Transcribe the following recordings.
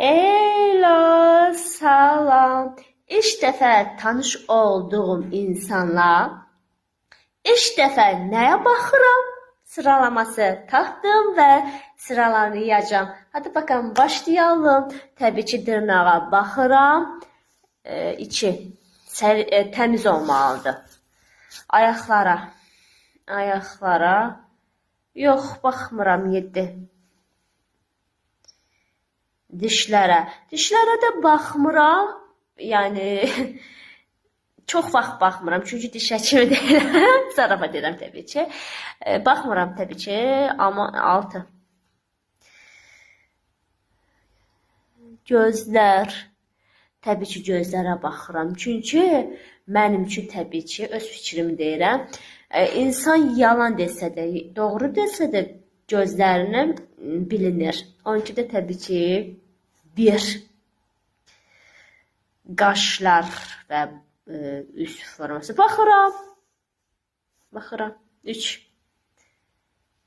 Hello, salam. İlk dəfə tanış olduğum insanla ilk dəfə nəyə baxıram? Sıralaması tapdım və sıralayacağım. Hadi bakalım başlayalım. Təbii ki dırnağa baxıram. İçi təmiz olmalıdır. Ayaqlara. Yox, baxmıram 7. Dişlərə də baxmıram. Yəni çox vaxt baxmıram. Çünki diş həkimi deyiləm. Zarafat edirəm təbii ki. Baxmıram təbii ki, amma 6. Gözlər. Təbii ki, gözlərə baxıram. Çünki mənim üçün təbii ki, öz fikrimi deyirəm. İnsan yalan desə də, doğru desə də gözlərindən bilinir. Onunki də təbii ki, 1. Qaşlar və üz forması. Baxıram. 3.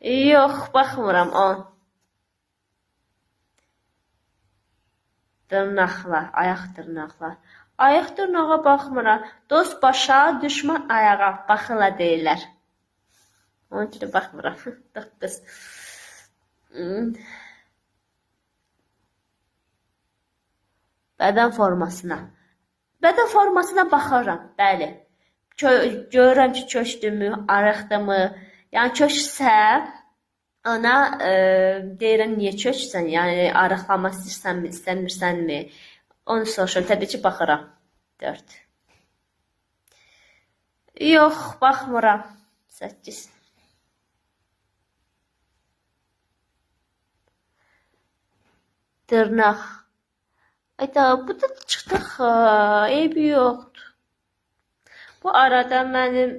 Yox, baxmıram. 10. Dırnaqlar, ayaq dırnaqlar. Ayaq dırnağa baxmıram. Dost başa, düşman ayağa baxıla deyirlər. Onun üçün baxmıram. 9. Bədən formasına. Bədən formasına baxıram, bəli. Görürəm ki, köçdümü, arıqdımı. Yəni köçsə, ona deyirəm, niyə köçsən? Yəni arıqlama istəyirsənmi, istəmirsənmi? Onu soruşuram, təbii ki, baxıram. 4. Yox, baxmıram. 8. Dırnaq. Ayda, bu da çıxdıq, eybi yoxdur. Bu arada mənim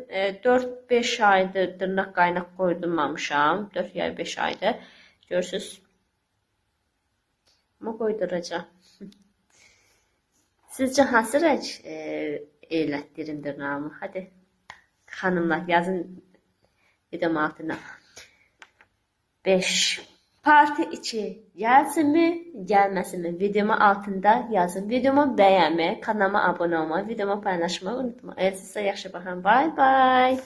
4-5 aydır dırnaq qaynaq qoydurmamışam. 4 ya 5 aydır. Görürsünüz. Amma qoyduracağım. Sizcə hansı rəng eylətdirim dırnağımı? Hadi xanımlar yazın videom altına. 5. Parti 2 gəlsinmi, gəlməsinmi? Videomu altında yazın. Videomu bəyənməyi, kanalıma abunə olmayı, videomu paylaşmayı unutmayın. Sizə yaxşı baxın. Bye bye.